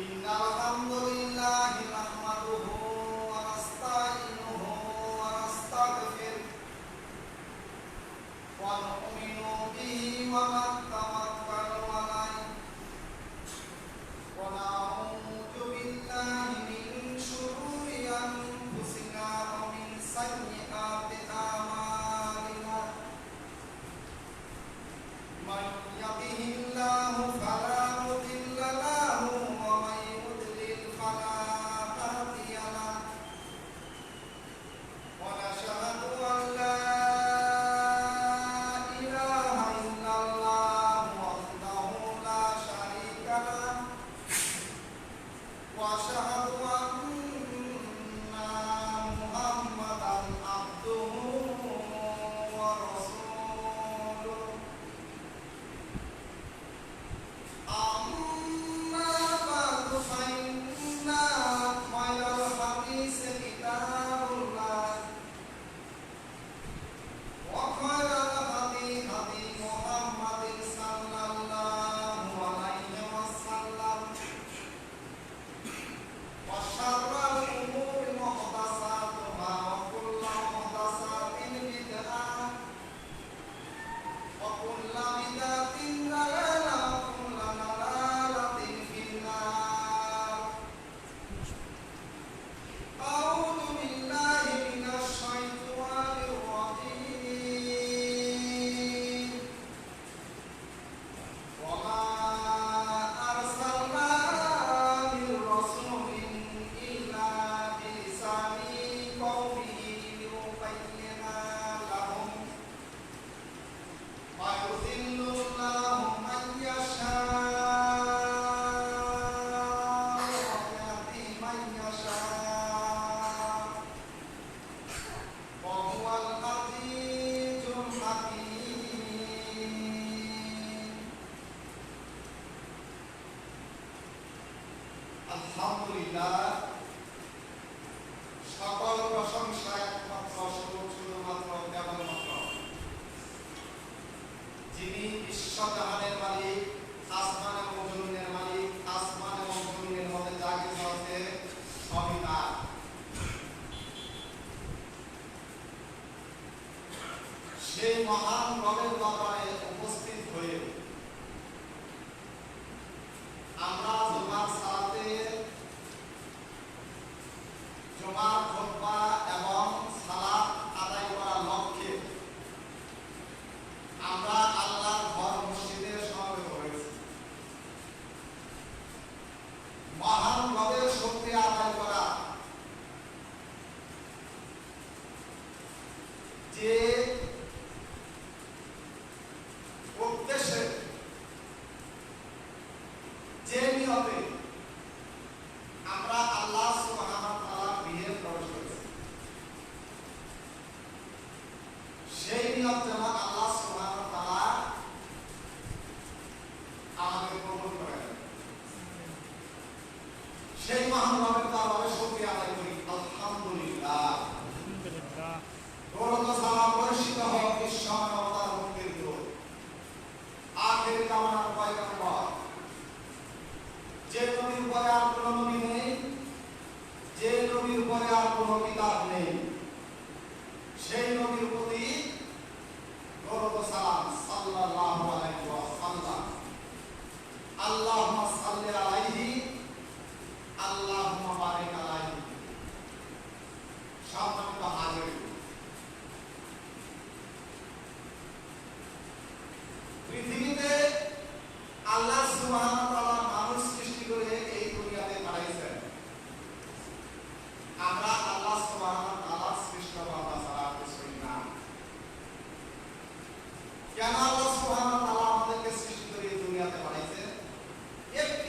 ইন্নাল হামদুলিল্লাহি নাহমাদুহু ওয়া নাস্তাঈনুহু ওয়া নাস্তাগফিরুহ ওয়া নু'মিনু বিহি ওয়া নাতাওয়াক্কালু আলাইহি ওয়া না'উযু বিল্লাহি মিন শুরুরি আনফুসিনা ওয়া মিন সাইয়্যাতি আ'মালিনা মান ইয়াহদিহিল্লাহু ফালা মুদিল্লা লাহু ওয়া মান يضلل فلا هادي له ونشهد أن لا إله إلا الله وحده لا شريك له وأشهد أن محمدا عبده ورسوله أما بعد فإن خير الحديث كتاب الله وخير الهدي هدي محمد صلى الله عليه وسلم وشر الأمور محدثاتها وكل محدثة بدعة وكل بدعة ضلالة وكل ضلالة في النار أعوذ بالله من الشيطان الرجيم وما أرسلنا من رسول إلا بلسان قومه ليبين لهم ويضل الله من يشاء ويهدي من يشاء وهو العزيز الحكيم আলহামদুলিল্লাহ সকল প্রশংসা একমাত্র শুধুমাত্র কেবলমাত্র যিনি বিশ্বজাহানের মালিক, আসমান এবং জমিনের মালিক, আসমান এবং জমিনের মধ্যে যা কিছু আছে সবই তার। সেই মহান রবের দরবারে উপস্থিত হয়ে আমরা জুমার সালাতে জুমার খুতবা এবং সালাত আদায় করার লক্ষ্যে আমরা আল্লাহর ঘর মসজিদে সমবেত হয়েছি। মহান রবের শুকরিয়া আদায় করা, যে উদ্দেশ্যে যে নিয়তে আমরা আল্লাহ সুবহানাহু ওয়া তাআলার গৃহে প্রবেশ করেছি, সেই নিয়ত যেন আল্লাহ সুবহানাহু ওয়া তাআলা আমাদের কবুল করেন। সেই মহান রবের দরবারে শুকরিয়া আদায় করি। আলহামদুলিল্লাহ। দরুদ ও সালাম বর্ষিত হোক বিশ্ব মানবতার মুক্তির দূত আখির জামানার পয়গম্বর, যে নবীর উপরে আর কোনো নবী নেই, যে নবীর উপরে আর কোনো কিতাব নেই, সেই নবীর প্রতি দরুদ ও সালাম সাল্লাল্লাহু আলাইহি ওয়াসাল্লাম। আল্লাহুম্মা সাল্লি আলাইহি আল্লাহুম্মা বারিক আলাইহি। সম্মানিত হাজির, পৃথিবীতে আল্লাহ সুবহানাহু ওয়া তাআলা মানুষ সৃষ্টি করে এই দুনিয়াতে পাঠাইছেন। আমরা আল্লাহ সুবহানাহু ওয়া তাআলার সৃষ্ট বান্দা ছাড়া কিছুই না। কেন আল্লাহ সুবহানাহু ওয়া তাআলা আমাদেরকে সৃষ্টি করে এই দুনিয়াতে পাঠাইছেন? একটি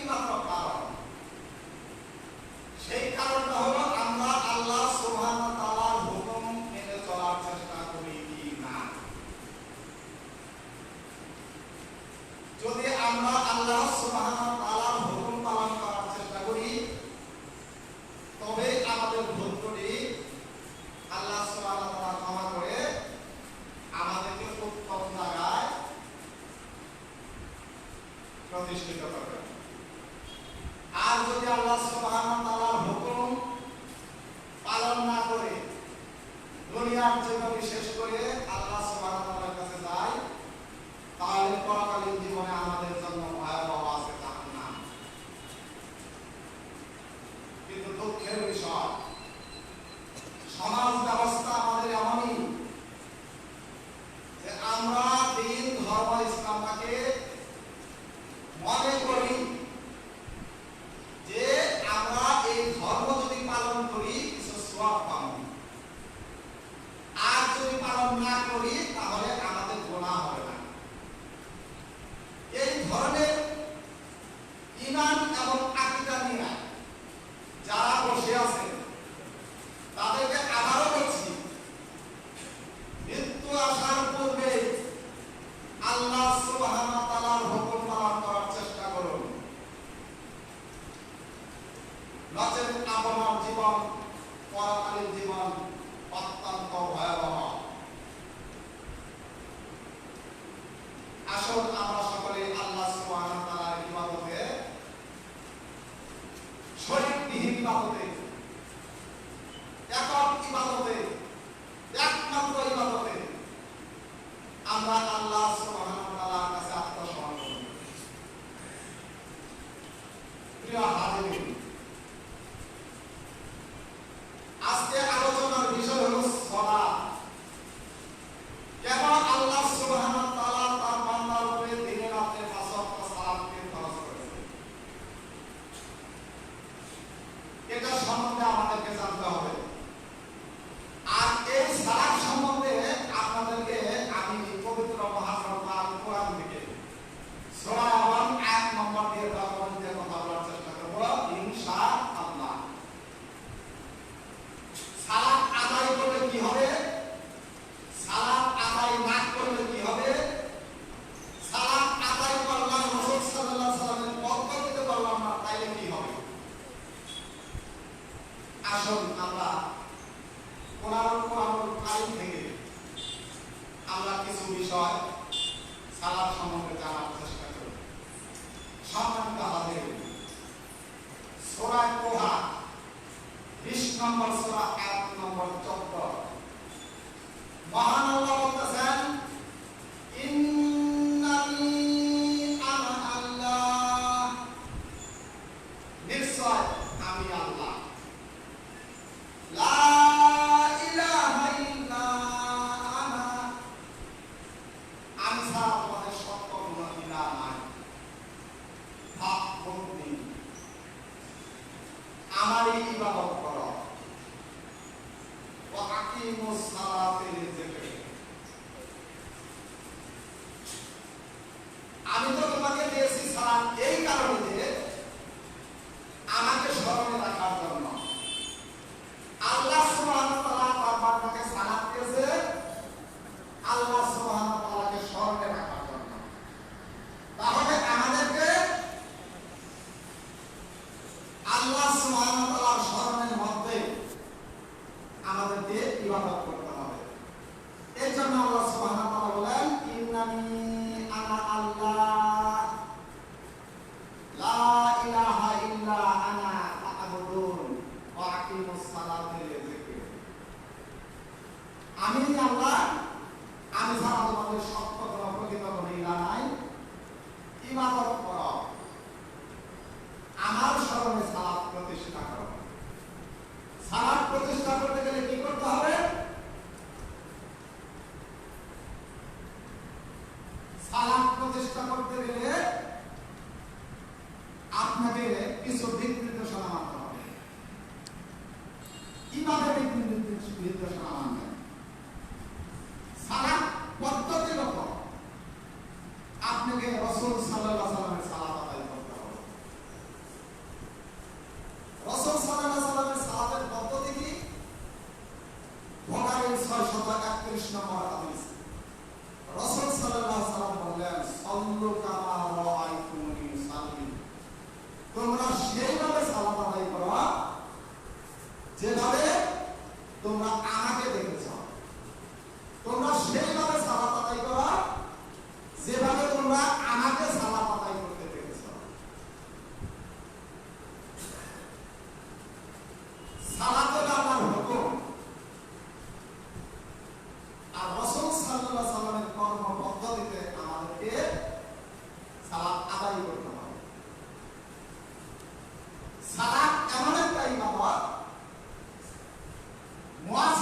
ঈমান এবং আকীদা নিয়ে যারা বসে আছেন তাদেরকে আবারও বলছি, মৃত্যু আসার পূর্বে আল্লাহ সুবহানাহু ওয়া তাআলার হুকুম পালন করার চেষ্টা করুন, নচেত আপনার জীবন পরকালীন জীবন অত্যন্ত ভয়াবহ। আসুন আমরা সকলে আল্লাহ সুবহানাহু ওয়া তাআলার ইবাদতে, শরীকবিহীন ইবাদতে, একক ইবাদতে, একমাত্র ইবাদতে আমরা আল্লাহ সুবহানাহু ওয়া তাআলার কাছে আত্মসমর্পণ করি। প্রিয় হাজিরিন, আজকে আলোচনার বিষয় হলো সালাত। কেন আল্লাহ সুবহানাহু ওয়া তাআলা তার বান্দার উপরে দিনে রাতে ৫ ওয়াক্ত সালাতকে ফরজ করেছেন, এটা সম্বন্ধে আমাদেরকে জানতে হবে। আর এই সালাত সম্বন্ধে আপনাদেরকে আমি পবিত্র মহাগ্রন্থ আল কোরআন থেকে সূরা আল ১ নম্বর দিয়ে কথা বলার চেষ্টা করব ইনশাআল্লাহ। সালাত আদায় করলে কি হবে, সালাত আদায় না করলে কি হবে, সালাত আদায় করলাম রাসূল সাল্লাল্লাহু আলাইহি ওয়াসাল্লামের পদ্ধতিতে করলাম না তাইলে কি হবে। আসুন আমরা কোরআনুল কারীম থেকে আমরা কিছু বিষয় সালাত সম্বন্ধে জানার চেষ্টা করি। সম্মানিত হাজিরিন, সূরা তোহা ২০ নম্বর সূরা আয়াত নম্বর ১৪, মহান আল্লাহ বলতেছেন, ইন্নানি আনা আল্লাহ, নিশ্চয় আমি আল্লাহ, লা ইলাহা ইল্লা আনা, আমি ছাড়া তোমাদের সত্য কোনো ইলাহ নাই, ফাবুদনি, আমারই ইবাদত করো, ওয়া আকিমুস সালাতা লিযিকরি, আমি তো তোমাকে দিয়েছি সালাত এই কারণে যে আমাকে স্মরণে রাখার জন্য। আল্লাহ সুবহানাহু ওয়া তাআলা তার বান্দাকে সালাত দিয়েছে আল্লাহ সুবহানাহু ওয়া তাআলাকে স্মরণে রাখার জন্য। তাহলে আমাদেরকে আল্লাহ সুবহানাহু ওয়া তাআলার স্মরণের মধ্যে আমাদেরকে ইবাদত করতে হবে। এর জন্য আল্লাহ সুবহানাহু ওয়া তাআলা বলেন, ইন্নানি আনা আল্লাহ, লা ইলাহা ইল্লা আনা ফা'বুদুন ওয়া আকিমুস সালাতা লিযিকরি, আমি আল্লাহ, আমি ছাড়া তোমাদের সত্য কোনো প্রকৃত কোনো ইলাহ নাই, ইবাদত করো, আমার স্মরণে সালাত প্রতিষ্ঠা করো। সালাত প্রতিষ্ঠা করতে গেলে কি করতে হবে, সালাত প্রতিষ্ঠা করতে গেলে আপনাকে কিছু দিক নির্দেশনা মানতে হবে। কিভাবে দিক নির্দেশনা মানবেন? সালাত পদ্ধতিগত আপনাকে রাসূল সাল্লাল্লাহু আলাইহি ওয়াসাল্লামের সালাত আদায় করতে হবে। রাসূল সাল্লাল্লাহু আলাইহি ওয়াসাল্লামের সালাতের পদ্ধতি কি? বুখারী 631 নম্বর হাদিস, রাসূল সাল্লাল্লাহু আলাইহি ওয়াসাল্লাম বললেন, সাল্লু কামা রাআইতুমুনি উসাল্লি, তোমরা সেইভাবে সালাত আদায় করো যেভাবে তোমরা আমাকে দেখেছ। তোমরা সেইভাবে সালাত আদায় করো যেভাবে তোমরা আমাকে সালাত আদায় করতে দেখেছ। সালাত হলো আল্লাহর হুকুম, আর রাসূল সাল্লাল্লাহু আলাইহি ওয়াসাল্লামের কর্ম পদ্ধতিতে আমাদেরকে সালাত আদায় করতে হবে। সালাত এমন একটা ইবাদত, মুয়াজ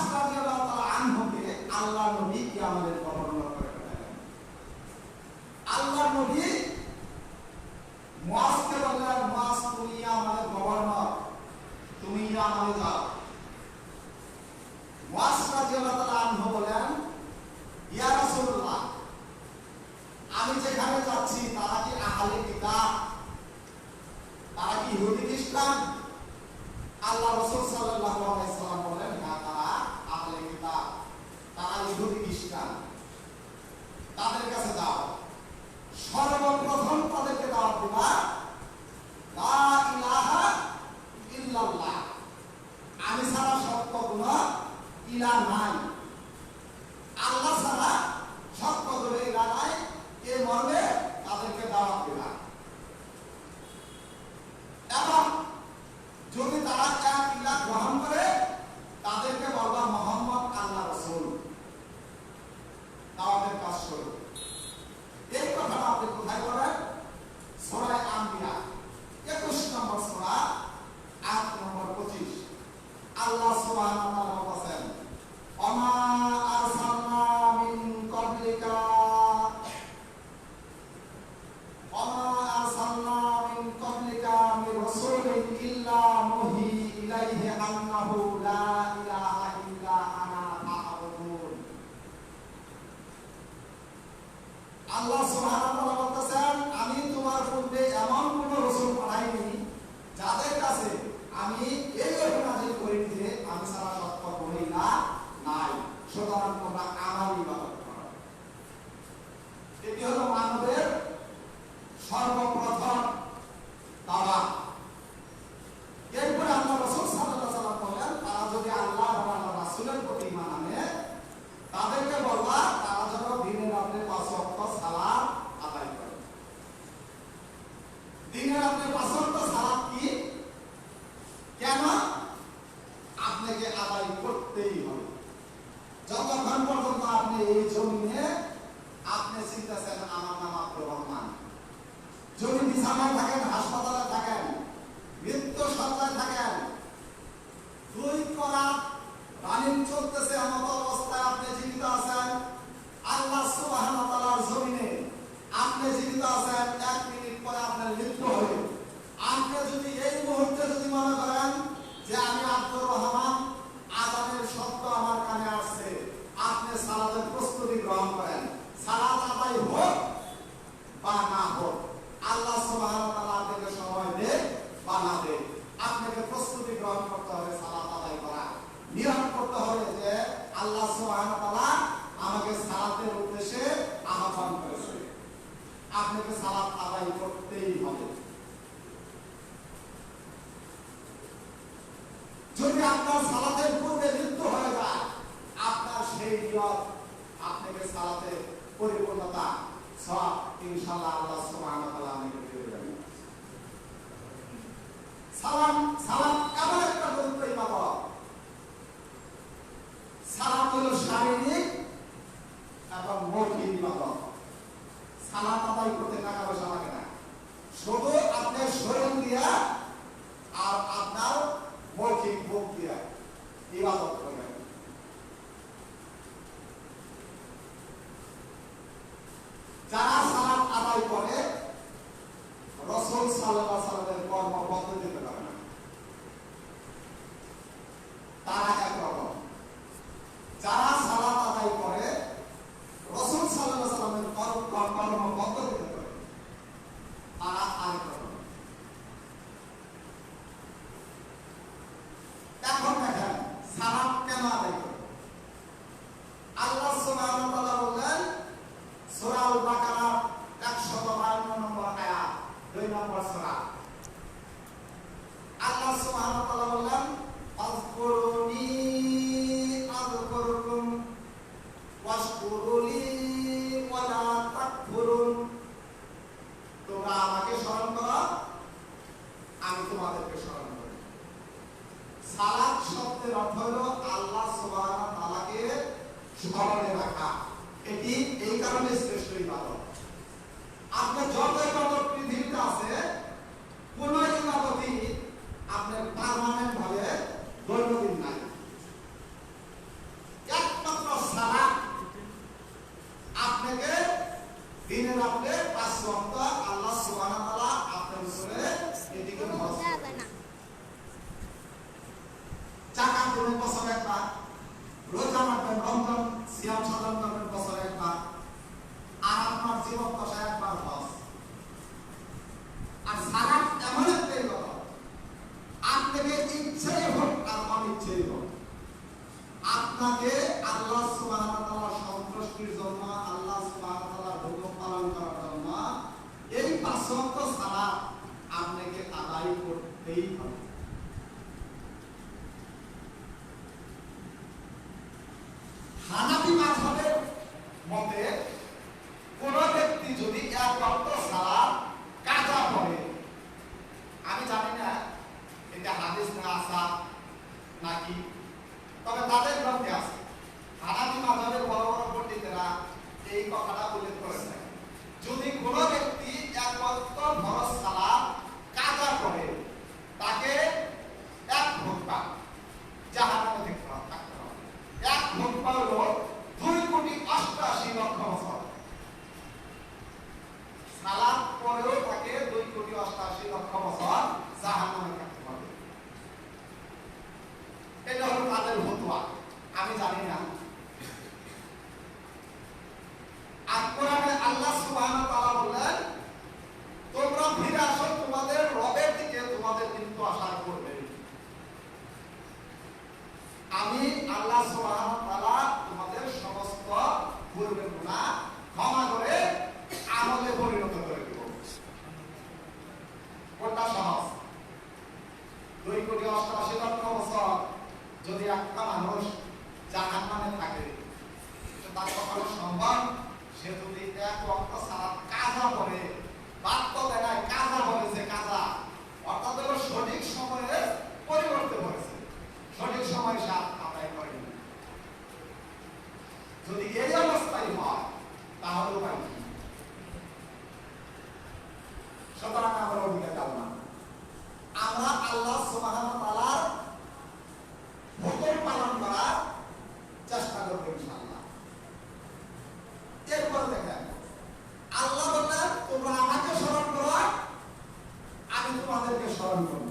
ইহুদি খ্রিস্টান? আল্লাহ রাসূল সাল্লাল্লাহু আলাইহি ওয়াসাল্লাম বলেন, হ্যাঁ তারা আহলে কিতাব, তারা ইহুদি খ্রিস্টান। তাদের কাছে যাও, সর্বপ্রথম তাদেরকে দাওয়াত দিবা লা ইলাহা ইল্লাল্লাহ, আমি ছাড়া সত্য কোনো ইলাহ নাই, আল্লাহ ছাড়া সত্য কোনো ইলাহ নাই, এই মর্মে তাদেরকে দাওয়াত দিবা। এবং যদি তারা এক ইলাহ গ্রহণ করে তাদেরকে বলবা মুহাম্মদ আল্লাহর রাসূল, দাওয়াতের কাজ শুরু। এই কথাটা আপনি কোথায় বলেন? সূরা আম্বিয়া 21 নম্বর সূরা, আয়াত নম্বর 25। আল্লাহ সুবহানাহু ওয়া তাআলা বলেন, ওমা আরসালনা মিন ক্বাবলিকা ওমা আরসালনা মিন ক্বাবলিকা মির রাসূলিন ইল্লা নুহি ইলাইহি আন্নাহু লা ইলাহা ইল্লা আনা ফা'বুদুন। আল্লাহ সুবহানাহু ওয়া তাআলা বলতেছেন, আমি তোমার পূর্বে এমন কোন রাসূল পাঠাইনি যাদের কাছে আমি এই কথা নাযিল করিনি যে আমি ছাড়া সত্য কোনো ইলাহ নাই, সুতরাং তোমরা আমার ইবাদত করো। এটি হলো মানবের সর্বপ্রথম দাওয়াত। এরপরে আল্লাহ রাসূল সাল্লাল্লাহু আলাইহি ওয়াসাল্লাম বলেন, তারা যদি আল্লাহ এবং আল্লাহর রাসূলের প্রতি ঈমান আনে তাদেরকে বলবা তারা যেন দিনের রাতে 5 ওয়াক্ত সালাত আদায় করে। দিনের রাতে 5 ওয়াক্ত সালাত কি? কেন? আপনাকে আদায় করতেই হবে। যতক্ষণ পর্যন্ত আপনি এই জমিনে আপনি চিন্তাছেন আমার নাম আব্দুর রহমান, যদি বিছানায় থাকেন, হাসপাতালে থাকেন, মৃত্যু সজ্জায় থাকেন, 2 করাত রানিং চলতেছে, এমন অবস্থায় আপনি জীবিত আছেন, আল্লাহ সুবহানাহু ওয়া তাআলার জমিনে আপনি জীবিত আছেন, 1 মিনিট পরে আপনার মৃত্যু হবে। আপনি যদি এই মুহূর্তে যদি মনে করেন যে আমি আব্দুর রহমান, আযানের শব্দ আমার কানে আসছে, আপনি সালাতের প্রস্তুতি গ্রহণ করেন। সালাত আদায় হোক বা না হোক, আল্লাহ সুবহানাহু ওয়া তাআলা আপনাকে সময় দেন বা না দেন, আপনাকে প্রস্তুতি গ্রহণ করতে হবে সালাত আদায় করা। নিয়ত করতে হবে যে আল্লাহ সুবহানাহু ওয়া তাআলা আমাকে সালাতের উদ্দেশ্যে আহ্বান করেছে, আপনাকে সালাত আদায় করতেই হবে। যদি আপনার সালাতের পূর্বে মৃত্যু হয়ে যায়, আপনার সেই নিয়ত আপনাকে সালাতের পরিপূর্ণতা সওয়াব ইনশাআল্লাহ আল্লাহ সুবহানাহু ওয়া তাআলা আমাকে দিয়ে দেবেন। সালাম এমন একটা পবিত্র ইবাদত। সালাম হলো শারীরিক এবং মৌখিক ইবাদত। সালাত আদায় করতে টাকা পয়সা লাগে না, শুধু আপনার শরীর দিয়া আর আপনার মৌখিক মুখ দিয়া ইবাদত করবেন। যারা সালাত আদায় করে রাসূল সাল্লাল্লাহু আলাইহি ওয়াসাল্লামের কর্ম পদ্ধতিতে করে না, তারা একরকম। যারা সালাত আদায় করে রাসূল সাল্লাল্লাহু আলাইহি ওয়াসাল্লামের কর্ম পদ্ধতিতে করে, তারা আরেক রকম। এখন দেখেন সালাত কেন আদায় করে? আল্লাহ সুবহানাহু ওয়া তাআলা বললেন সূরা আল-বাকারা 152 নম্বর আয়াত, 2 নম্বর সূরা। আল্লাহ সুবহানাহু ওয়া তাআলা বললেন, আযকুরুনি আযকুরকুম ওয়াশকুরুলি ওয়া লা তাকফুরুন। তোমরা আমাকে স্মরণ করো, আমি তোমাদেরকে স্মরণ করি। সালাত শব্দের অর্থ হলো আল্লাহ সুবহানাহু ওয়া তাআলাকে স্মরণে রাখা। এটি এই কারণে শ্রেষ্ঠ ইবাদত। আপনার যত ইবাদত পৃথিবীতে আছে, কোন ইবাদতই আপনার পার্মানেন্ট ভাবে দৈনন্দিন নাই। একমাত্র সালাত আপনাকে দিনের আপনি 5 ওয়াক্ত আল্লাহ সুবহানাহু ওয়া তাআলা আপনার উপরে এটিকে ফরজ করেছেন। জাকাত দেবেন বছরে একবার, রোজা রাখবেন, রমজান সিয়াম সাধন করবেন বছরে একবার, আর আপনার জীবন দশায় একবার হজ। আর সালাত এমন একটা ইবাদত আপনাকে আল্লাহ সুবহানাহু ওয়া তাআলার সন্তুষ্টির জন্য, আল্লাহ সুবহানাহু ওয়া তাআলার হুকুম পালন করার জন্য এই 5 ওয়াক্ত সালাত আপনাকে আদায় করতেই হবে। হানাফি মাযহাবের মতে কোন ব্যক্তি যদি 1 ওয়াক্ত সালাত কাজা করে, আমি জানি না এটা হাদিস না আসা নাকি, তবে তাদের গ্রন্থে আছে। হানাফি মাযহাবের বড় বড় পণ্ডিতেরা এই কথাটা উল্লেখ করেছেন, যদি কোন ব্যক্তি 1 ওয়াক্ত ফরজ সালাত কাজা করে তাকে 1 ঘন্টা জাহান্নামে থাকতে হবে। 1 ঘন্টা হলো 2,88,00,000 বছর। সালাত পরেও তাকে 2,88,00,000 বছর জাহান্নামে থাকতে হবে। এটা হলো তাদের ফতোয়া, আমি জানি না। আর কোরআনে আল্লাহ সুবহানাহু ওয়া তাআলা বললেন, তোমরা ফিরে আসো তোমাদের রবের দিকে, তোমাদের কিন্তু আশা করবে। আমি আল্লাহ সুবহানাহু ওয়া তাআলা তোমাদের সমস্ত পূর্বের গুনাহ ক্ষমা করে আমলে পরিণত করে দেব। কোনটা সহজ? 2,88,00,000 বছর যদি একটা মানুষ জাহান্নামে থাকে, তার কখনো সম্ভব? সে যদি 1 ওয়াক্ত সালাত কাজা করে, বাধ্য দেয় কাজা হয়েছে, কাজা অর্থাৎ হলো সঠিক সময়ে পরিবর্তে হয়েছে, সঠিক সময় সে আদায় করেনি, যদি এই অবস্থায় হয় তাহলে উপায় কি? সুতরাং আমরা ওদিকে যাব না। আমরা আল্লাহ সুবহানাহু ওয়া তাআলার হুকুম পালন করার চেষ্টা করব ইনশাআল্লাহ। এরপর দেখেন, আল্লাহ বলেন তোমরা আমাকে স্মরণ করো, আমি তোমাদেরকে স্মরণ করব।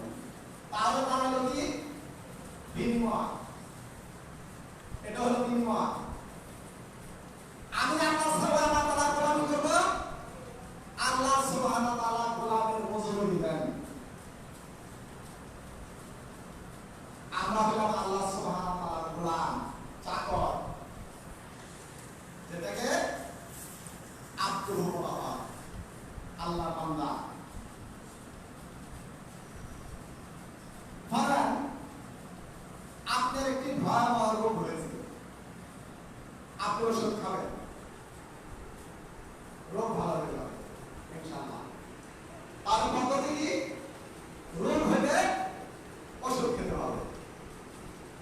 তাহলে তারা হলো কি? বিনিময়। এটা হলো বিনিময়। আমি আল্লাহ সুবহানাহু ওয়া তাআলা গোলামি করব, আল্লাহ সুবহানাহু ওয়া তাআলা গোলামের মজুরি দিবেন। আমরা হলাম আল্লাহ সুবহানাহু ওয়া তাআলার গোলাম, চাকর, যেটাকে আব্দুল বলা হয়, আল্লাহর বান্দা। ধরেন আপনার একটি ভয়াবহ রোগ হয়েছে, আপনি ওষুধ খাবেন, রোগ ভালো হয়ে যাবে ইনশাআল্লাহ। তার পদ্ধতি কি? রোগ হলে ওষুধ খেতে হবে।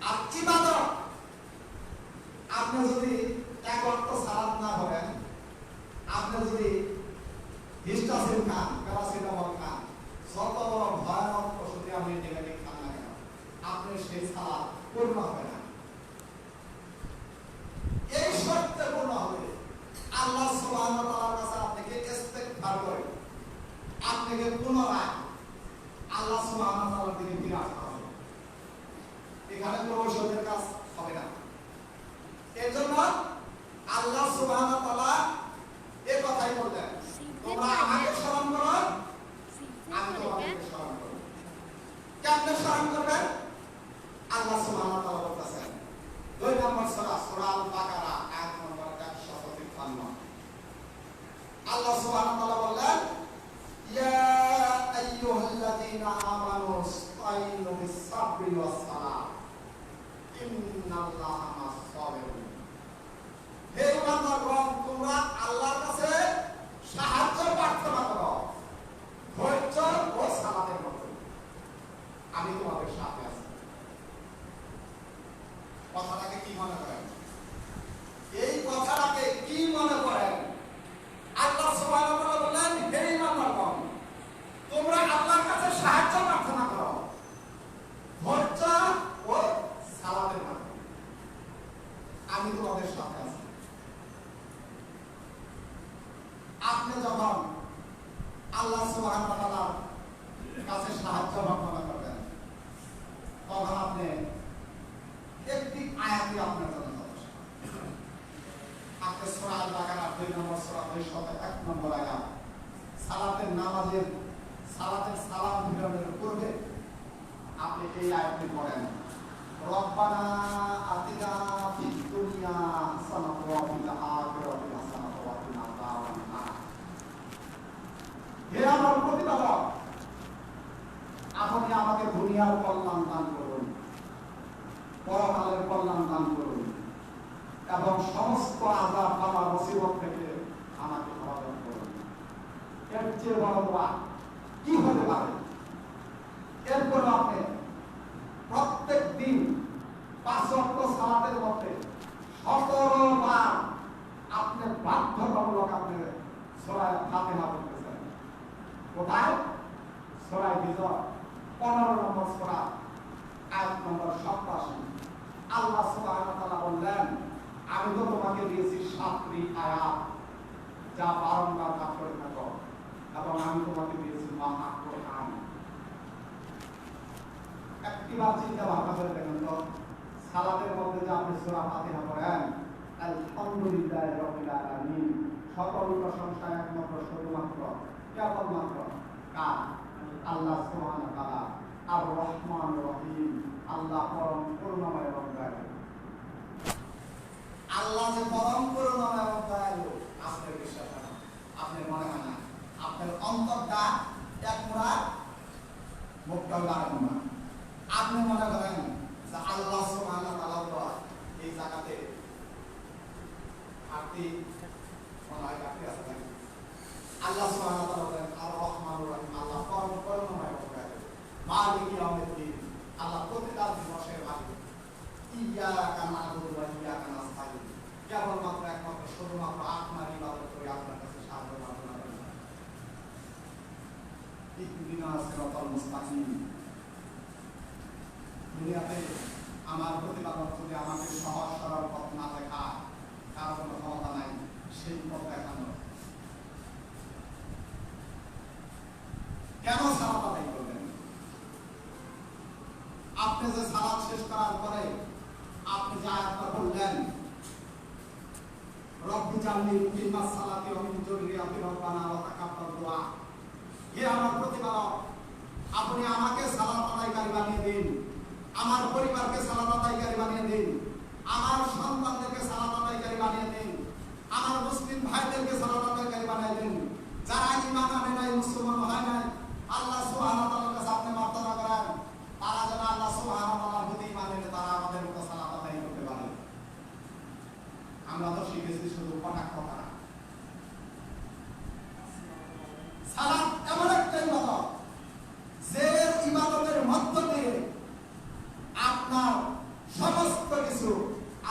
আর ইবাদত, আপনি যদি 1 ওয়াক্ত সালাত না করেন, আপনি যদি হিস্টাসিন খান, প্যারাসিটামল খান, যত বড় ভয়ানক ওষুধ আপনি নেগেটিভ খান না কেন, আপনি সেই সালাত পূর্ণ হবে না। এই শর্তে পূর্ণ হবে, আল্লাহ সুবহানাহু ওয়া তাআলার কাছে আপনাকে ইস্তিগফার করে আপনাকে পুনরায় আল্লাহ সুবহানাহু ওয়া তাআলার দিকে ফিরে আসতে হবে। এখানে কোনো ওষুধের কাজ হবে না। এর জন্য আল্লাহ সুবহানাহু ওয়া তাআলা এই কথাই বললেন, তোমরা আমাকে স্মরণ করো, আমি তোমাদেরকে স্মরণ করব। কেমনে স্মরণ করবেন? আল্লাহ সুবহানাহু ওয়া তাআলা বলতেছেন 2 নম্বর সূরা, সূরা আল-বাকারা আয়াত নম্বর 153। আল্লাহ সুবহানাহু ওয়া তাআলা বললেন, ইয়া আইয়ুহাল্লাযীনা আমানু ইসতাঈনু বিস-সাবরি ওয়াস-সালাহ ইন্নাল্লাহা মা'আস-সাবিরিন। হে ইমানদারগণ, তোমরা আল্লাহর কাছে সাহায্য প্রার্থনা করো ধৈর্য ও সালাতের মাধ্যমে, আমি তোমাদের সাথে আছি। কথাটাকে কি মনে করেন? এই কথাটাকে কি মনে করেন? আল্লাহ সুবহানাহু ওয়া তাআলা বলেন, হে ইমানদারগণ, তোমরা আল্লাহর কাছে সাহায্য প্রার্থনা করো ধৈর্য ও সালাতের মাধ্যমে, আমি তোমাদের সাথে আছি। আপনি যখন আল্লাহ সুবহানাহু ওয়া তাআলার কাছে সাহায্য প্রার্থনা করবেন, তখন আপনি একটি আয়াতই আপনার জন্য যথেষ্ট। আপনি সূরা আল-বাকারা 2 নম্বর সূরা 201 নম্বর আয়াত, সালাতের নামাজের সালাতের সালাম ফিরানোর পূর্বে আপনি এই আয়াতটি পড়েন, রব্বানা আতিনা ফিদ দুনিয়া হাসানাতাও ওয়া ফিল আখিরাতি হাসানাতাও ওয়া কিনা আযাবান নার। হে আমার প্রতিপালক, আপনি আমাকে দুনিয়ার কল্যাণ দান করুন, পরকালের কল্যাণ দান করুন এবং সমস্ত আযাব বালা মুসিবত থেকে আমাকে হেফাজত করুন। এর চেয়ে বড় দোয়া কি হতে পারে? এরপর আপনি প্রত্যেক দিন 5 ওয়াক্ত সালাতের মধ্যে 17 বার আপনি বাধ্যতামূলক আপনি সূরা ফাতিহা পড়তেছেন। কোথায়? সূরা হিজর 15 নম্বর সূরা আয়াত নম্বর 87। আল্লাহ সুবহানাহু ওয়া তাআলা বললেন, আমি তো তোমাকে দিয়েছি 7টি আয়াত যা বারংবার পাঠ করে থাকো এবং আমি তোমাকে দিয়েছি মহাকুরআন। একটিবার চিন্তা ভাবনা করে দেখেন তো, সালাতের মধ্যে যে আপনি সূরা ফাতিহা পড়েন, আলহামদুলিল্লাহি রাব্বিল আলামিন, সকল প্রশংসা একমাত্র শুধুমাত্র কেবলমাত্র কার? আল্লাহ সুবহানাহু ওয়া তাআলা। আর রহমান রহিম, আল্লাহ পরম করুণাময় এবং দয়ালু। আল্লাহ যে পরম করুণাময় এবং দয়ালু, আপনার বিশ্বাস হয় না, আপনার মনে হয় না, আপনার অন্তরটা এক মুড়া মুখটাও দাঁড়ানো না। আপনি মনে করেন যে আল্লাহ সুবহানাহু ওয়া তাআলা এই জায়গাতে আপনি মনে হয় আপনি আছেন। আল্লাহ সুবহানাহু ওয়া তাআলা বলেন আর রহমানুর রহিম, আল্লাহ পরম করুণাময় এবং দয়ালু। মালিক ইয়াউমিদ্দিন, আল্লাহ প্রতিদান দিবসের মালিক। ইয়াকা না'বুদু ওয়া ইয়াকা নাস্তাঈন, কেবলমাত্র একমাত্র শুধুমাত্র আপনার ইবাদত করি, আপনার কাছে সাহায্য প্রার্থনা করি। ইহদিনাস সিরাতাল মুস্তাকিম। দুনিয়াতে আমার প্রতিপালক যদি আমাকে সহজ সরল পথ না দেখায়, কারো কোনো ক্ষমতা নাই সেই পথ দেখানো। কেন সালাত আদায় করবেন? আপনি যে সালাত শেষ করার পরে আপনি যে আয়াতটা বললেন, রব্বি জাআলনি মুকিমাস সালাতি ওয়া মিন যুররিয়াতি রব্বানা ওয়া তাকাব্বাল দুআ। হে আমার প্রতিপালক, আপনি আমাকে সালাত আদায়কারী বানিয়ে দিন, আমার পরিবারকে সালাত আদায়কারী বানিয়ে দিন, আমার সন্তানদেরকে সালাত আদায়কারী বানিয়ে দিন, আমার মুসলিম ভাইদেরকে সালাত আদায়কারী বানিয়ে দিন। যারা ঈমান আনে নাই, মুসলমান হয় নাই, আল্লাহ সুবহানাহু ওয়া তাআলার কাছে আপনি প্রার্থনা করেন তারা যেন আল্লাহ সুবহানাহু ওয়া তাআলার প্রতি ঈমান এনে তারা আমাদের মতো সালাত আদায় করতে পারে। আমরা তো শিখেছি শুধু কটাক্ষ করা। সালাত এমন একটা ইবাদত যে ইবাদতের মধ্য দিয়ে আপনার সমস্ত কিছু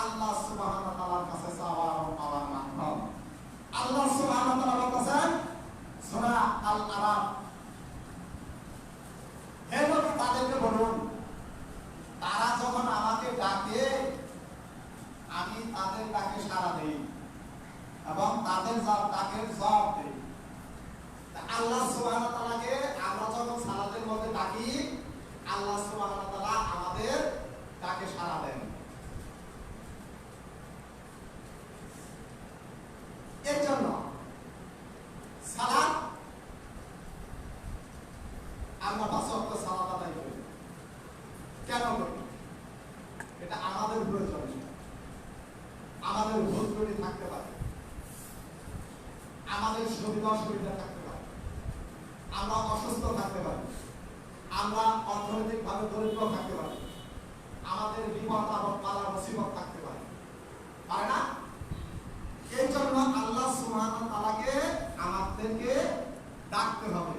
আল্লাহ সুবহানাহু ওয়া তাআলার কাছে চাওয়া এবং পাওয়ার মাধ্যম। আল্লাহ সুবহানাহু ওয়া তাআলা বলেন সূরা আল-আরাফ, হে নবী তাদেরকে বলুন, তারা যখন আমাকে ডাকে আমি তাদের ডাকে সাড়া দেই এবং তাদের ডাকের জবাব দেই। আল্লাহ সুবহানাহু ওয়া তাআলাকে আমরা যখন সালাতের মধ্যে ডাকি, আল্লাহ সুবহানাহু ওয়া তাআলা আমাদের ডাকে সাড়া দেন। এর জন্য সালাত আমরা 5 ওয়াক্ত সালাত আদায় করি। কেন করি? এটা আমাদের প্রয়োজন, আমাদের ভুল ত্রুটি থাকতে পারে, আমাদের সুবিধা অসুবিধা থাকতে পারে, আমরা অসুস্থ থাকতে পারি, আমরা অর্থনৈতিকভাবে দরিদ্র থাকতে পারি, আমাদের বিপদ আপদ বালা মুসিবত থাকতে পারে, পারে না? এই জন্য আল্লাহ সুবহানাহু ওয়া তাআলাকে আমাদেরকে ডাকতে হবে।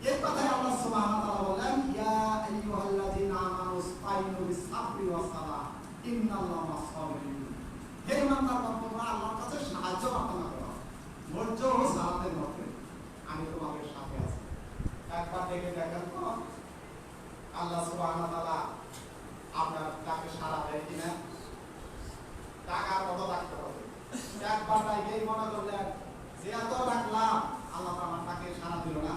এই কথাই আল্লাহ সুবহানাহু ওয়া তাআলা বলেন, ইয়া আইয়ুহাল্লাযীনা আমানু ইসতাঈনু বিস-সাবরি ওয়াস-সালাহ ইন্নাল্লাহা মা'আস-সাবিরিন। হে ঈমানদারগণ, তোমরা আল্লাহর কাছে সাহায্য প্রার্থনা করো, ধৈর্য ও সালাতের মধ্যে আমি তোমাদের সাথে আছি। একবার দেখে দেখেন তো আল্লাহ সুবহানাহু ওয়া তাআলা আপনার ডাকে সাড়া দেয় কিনা। টাকার কত ডাকতে হবে, একবার ডাকেই মনে করলেন যে এত ডাকলাম আল্লাহ তো আমার ডাকে সাড়া দিল না।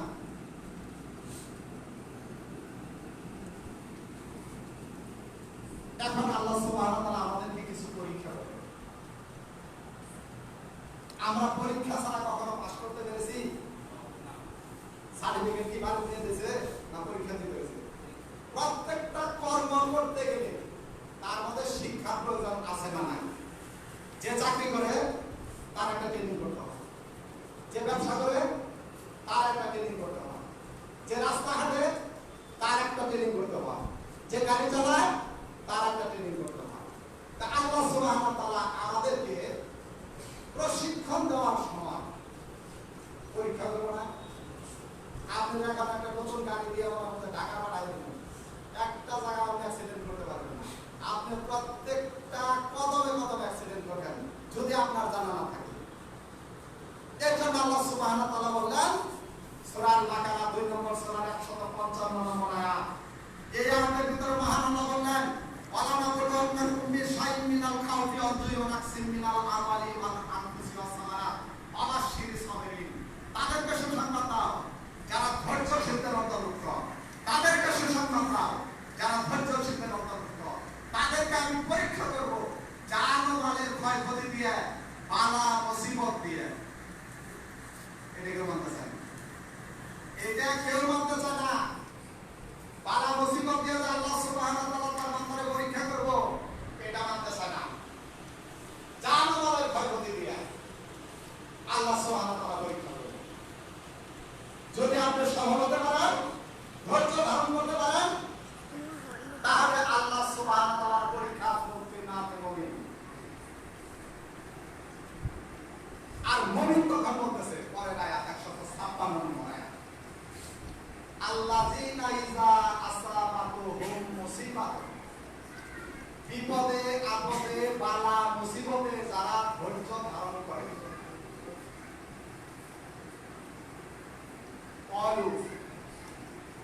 এখন আল্লাহ সুবহানাহু ওয়া তাআলা আমাদেরকে কিছু পরীক্ষা করে। আমরা পরীক্ষা ছাড়া কখনো পাস করতে পেরেছি? সার্টিফিকেট কি বাড়ি দিয়ে দিয়েছে না পরীক্ষা দিতে হয়েছে? প্রত্যেকটা কর্ম করতে গেলে যে গাড়ি চালায় তার একটা ট্রেনিং করতে হয়। তা আল্লাহ সুবহানাহু ওয়া তাআলা আমাদেরকে প্রশিক্ষণ দেওয়ার সময় পরীক্ষা করবো না। আপনি এখন একটা নতুন গাড়ি দিয়ে আমার মধ্যে ঢাকা পাঠাই দেবেন, একটা জায়গায় আপনি অ্যাক্সিডেন্ট করতে পারবেন না। আপনি প্রত্যেকটা কদমে কদমে অ্যাক্সিডেন্ট করবেন যদি আপনার জানা না থাকে। এর জন্য আল্লাহ সুবহানাহু ওয়া তাআলা বললেন সূরা আল-বাকারা 2 নম্বর সূরার 155 নম্বর আয়াত, এই আয়াতের ভিতরে মহান আল্লাহ বললেন ওয়ালা নাবলুওয়ান্নাকুম বিশাইইন মিনাল খাউফি ওয়া যুই ওয়া নাকসিম মিনাল আমালি ওয়াল আনফুসি ওয়াস সামারাত ওয়া বাশশিরিস সাবিরিন। তাদেরকে সুসংবাদ দাও যারা ধৈর্যশীলদের অন্তর্ভুক্ত, তাদেরকে সুসংবাদ দাও যারা ধৈর্যশীলদের অন্তর্ভুক্ত। তাদেরকে আমি পরীক্ষা করব জান ও মালের ক্ষয়ক্ষতি দিয়ে, বালা মুসিবত দিয়ে। এটা কেউ মানতে চায় না, এটা কেউ মানতে চায় না। বালা মুসিবত দিয়ে যে আল্লাহ সুবহানাহু ওয়া তাআলা তার বান্দারে পরীক্ষা করব, এটা মানতে চায় না। জান ও মালের ক্ষয়ক্ষতি দিয়ে আল্লাহ সুবহানাহু ওয়া তাআলা পরীক্ষা করবে। যদি আপনি সফল হতে পারেন, ধৈর্য ধারণ করতে পারেন, তাহলে আল্লাহ সুবহানাহু ওয়া তাআলার পরীক্ষা উত্তীর্ণ আপনি মুমিন। আর মুমিন তখন বলতেছে পরের আয়াত 156 নম্বর আয়াত, আল্লাযীনা ইযা আসাবাতুহুম মুসিবাতুন, বিপদে আপদে বালা মুসিবতে যারা ধৈর্য ধারণ করে, ক্বালু,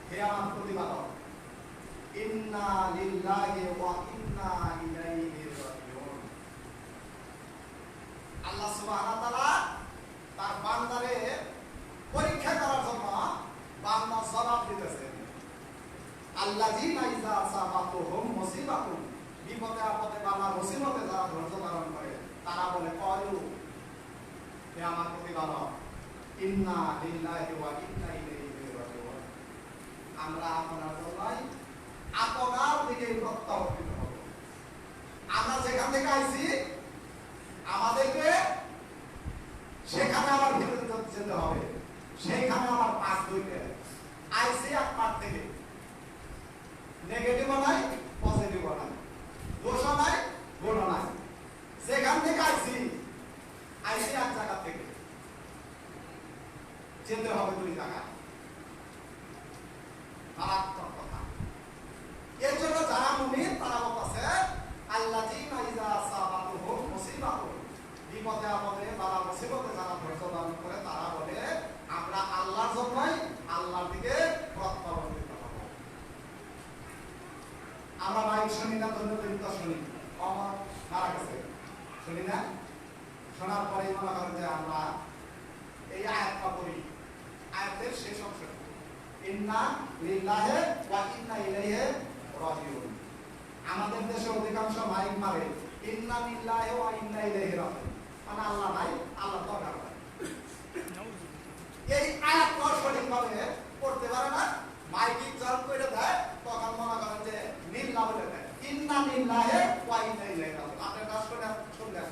হে আমার প্রতিপালক, ইন্না লিল্লাহি ওয়া ইন্না ইলাইহি রাজিউন। আল্লাহ সুবহানাহু ওয়া তাআলা তার বান্দারে পরীক্ষা করার জন্য বান্দা জবাব দিতেছে, আল্লাযীনা ইযা আসাবাতুহুম মুসিবাতুন, বিপদে আপদে বালা মুসিবতে যারা ধৈর্য ধারণ করে তারা বলে ক্বালু, হে আমার প্রতিপালক, ইন্না লিল্লাহি ওয়া ইন্না ইলাইহি রাজিউন। আমরা আপনার জন্যই আপনার দিকে প্রত্যাবর্তিত হব। আমরা যেখান থেকে আইছি আমাদেরকে সেখানে আবার ফিরে যেতে হবে, সেইখানে আবার পাস হইতে আইছি এক পার থেকে। নেগেটিভ নাই, পজিটিভ নাই, দোষ নাই, গুণ নাই। যেখান থেকে আইছি এক জায়গা থেকে যেতে হবে 2 জায়গা। মারাত্মক কথা। এর জন্য যারা মুমিন তারা বলতেছে আল্লাযীনা ইযা আসাবাতুহুম মুসিবাতুন, বিপদে আপদে বালা মুসিবতে যারা ধৈর্য ধারণ করে তারা বলে আমরা আল্লাহর জন্যই আল্লাহর দিকে প্রত্যাবর্তিত হব। আমরা মাইক শুনি না, ধন্যবাদ শুনি, আমার মারা গেছে শুনি না, শোনার পরে মনে করেন যে আমরা এই আয়াতটা পড়ি, আয়াতের শেষ অংশ ইন্না লিল্লাহি ওয়া ইন্না ইলাইহি রাজিউন। আমাদের দেশে অধিকাংশ মাইক মারে ইন্না লিল্লাহি ওয়া ইন্না ইলাইহি রাজিউন, মানে আল্লাহ নাই, আল্লাহ দরকার নাই। এই আয়াতটা সঠিকভাবে পড়তে পারে না, মাইকিং যখন করে দেয় তখন মনে করেন যে লিল্লাহ বলে দেয়, ইন্না লিল্লাহি ওয়া ইন্না ইলাইহি রাজিউন। আপনি কাজ করে শুনলেন,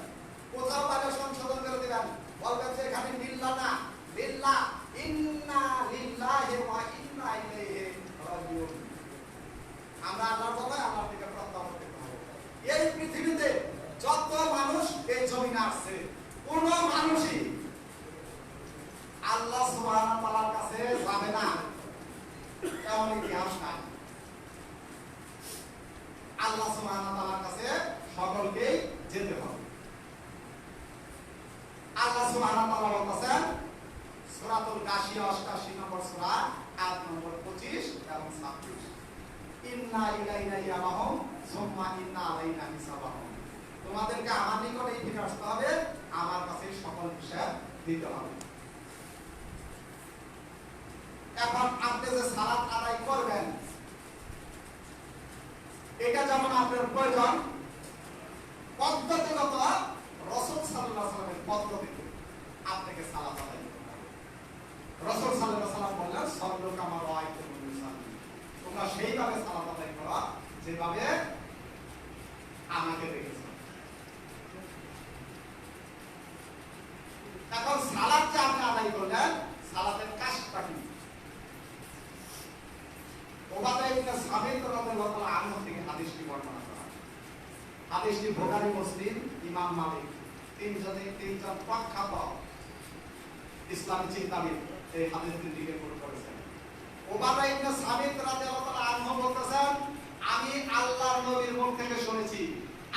কোথাও তাকে সংশোধন করে দিবেন, বলবেন যে এখানে লিল্লাহ না, লিল্লাহ, ইন্না লিল্লাহি ওয়া ইন্না ইলাইহি রাজিউন। আমরা আল্লাহর জন্য আল্লাহর দিকে প্রত্যাবর্তিত হব। এই পৃথিবীতে যত মানুষ এই জমিনে আসছে, কোন মানুষই আল্লাহ সুবহানাহু ওয়া তাআলার কাছে যাবে না এমন ইতিহাস নাই। আল্লাহ সুবহানাহু ওয়া তাআলার কাছে সকলকেই যেতে হবে। আল্লাহ সুবহানাহু ওয়া তাআলা বলতেছেন সূরাতুল গাশিয়া 88 নম্বর সূরা আয়াত নম্বর 25 এবং 26, ইন্না ইলাইনা ইয়াবাহুম সুম্মা ইন্না আলাইনা হিসাবাহুম। তোমাদেরকে আমার নিকটেই ফিরে আসতে হবে, আমার কাছে সকল হিসাব দিতে হবে। এখন আপনি যে সালাত আদায় করবেন, এটা যেমন আপনার প্রয়োজন, পদ্ধতিগত রাসূল সাল্লাল্লাহু আলাইহি ওয়াসাল্লামের পদ্ধতিতে আপনাকে সালাত আদায় করতে হবে। রাসূল সাল্লাল্লাহু আলাইহি ওয়াসাল্লাম বললেন সাল্লু কামা রাআইতুমুনি উসাল্লি, তোমরা সেইভাবে সালাত আদায় করো যেভাবে আমাকে দেখেছো। এখন সালাত যে আপনি আদায় করলেন, সালাতের কাজটা কি? ওবাদা ইবনে ইবনে সাবিত রাদিয়াল্লাহু তাআলা আনহু থেকে হাদিসটি বর্ণনা করা। হাদিসটি বুখারী, মুসলিম, ইমাম মালিক তিনজন প্রখ্যাত ইসলামী চিন্তাবিদ এই হাদিসটি রিপোর্ট করেছেন। উবাদা ইবনে সাবিত রাদিয়াল্লাহু তাআলা আনহু বলতেছেন, আমি আল্লাহর নবীর মুখ থেকে শুনেছি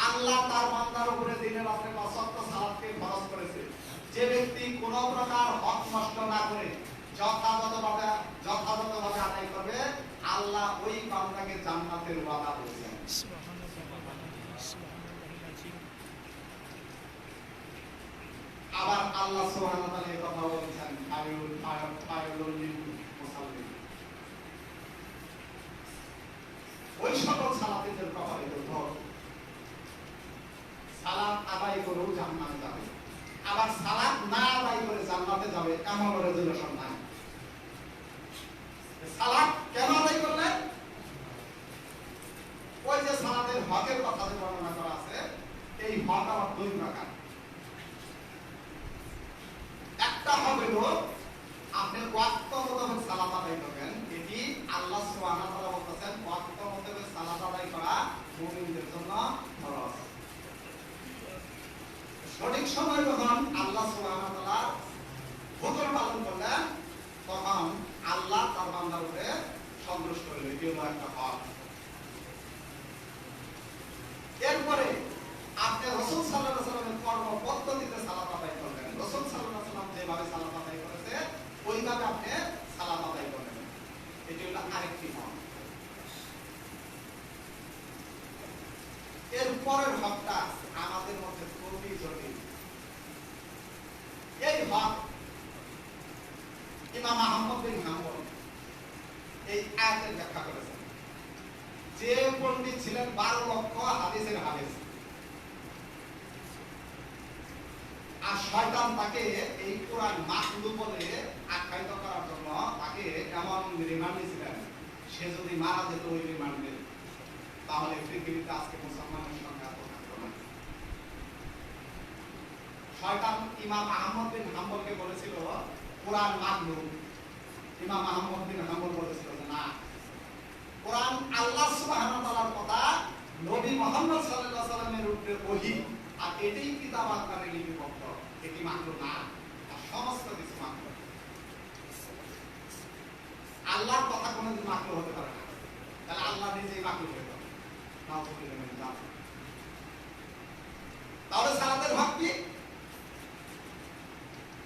আল্লাহ তার বান্দার উপরে দিনে রাতে ৫ ওয়াক্ত সালাতকে ফরজ করেছে। যে ব্যক্তি কোন প্রকার হক নষ্ট না করে যথাযথভাবে আদায় করবে, আল্লাহ ওই বান্দাকে জান্নাতের ওয়াদা দিয়েছেন। আবার আল্লাহ সুবহানাহু ওয়া তাআলা এই কথা বলেছেন, খায়রুল লিল মুসাল্লিন, ওই সকল সালাতের ব্যাপারে সালাত আদায় করেও জান্নাতে যাবে, আবার সালাত না আদায় করে জান্নাতে যাবে এমন রেজুলেশন নাই। সালাত কেন আদায় করলেন? ওই যে সালাতের হকের কথা যে বর্ণনা করা আছে, এই হক আবার দুই প্রকার। একটা হক হলো আপনি ওয়াক্ত মোতাবেক সালাত আদায় করবেন, এটি আল্লাহ সুবহানাহু ওয়া তাআলা বলতেছেন ওয়াক্ত মোতাবেক সালাত আদায় করা মুমিনদের জন্য ফরজ। সঠিক সময় যখন আল্লাহ সুবহানাহু ওয়া তাআলা হুকুম পালন করলেন, তখন আল্লাহ তার বান্দার উপরে সন্তুষ্ট হলেন, এটি হলো একটা হক। এরপরে আপনি রাসূল সাল্লাল্লাহু আলাইহি ওয়াসাল্লামের কর্ম পদ্ধতিতে সালাত আদায় করবেন। রাসূল সাল্লাল্লাহু আলাইহি ওয়াসাল্লাম যেভাবে সালাত আদায় করেছে ওইভাবে আপনি সালাত আদায় করবেন, এটি হলো আরেকটি হক। এরপরের হকটা আমাদের মধ্যে খুবই জটিল। এই হক ইমাম আহমদ বিন হাম্বল এই আয়াতের ব্যাখ্যা করেছেন। যে পণ্ডিত ছিলেন 12 লক্ষ হাদিসের হাফেজ, আর শয়তান তাকে এই কোরআন মাখলুক বলে আখ্যায়িত করার জন্য তাকে এমন রিমান্ড দিয়েছিলেন, সে যদি মারা যেত ওই রিমান্ডে, তাহলে পৃথিবীতে আজকে মুসলমানের সংখ্যা এত থাকতো না। শয়তান ইমাম আহমদ বিন হাম্বলকে বলেছিল কোরআন মাখলুক। ইমাম আহমদ বিন হাম্বল বলেছিল যে না, কোরআন আল্লাহ সুবহানাহু ওয়া তাআলার কথা, নবী মুহাম্মদ সাল্লাল্লাহু আলাইহি ওয়াসাল্লামের উপরে ওহী, আর এটাই কিতাব আকারে লিপিবদ্ধ, এটি মাখলুক না, আর সমস্ত কিছু মাখলুক। আল্লাহর কথা কোনোদিন মাখলুক হতে পারে না, তাহলে আল্লাহ নিজেই মাখলুক হতে পারে। তাহলে সালাতের হক কি?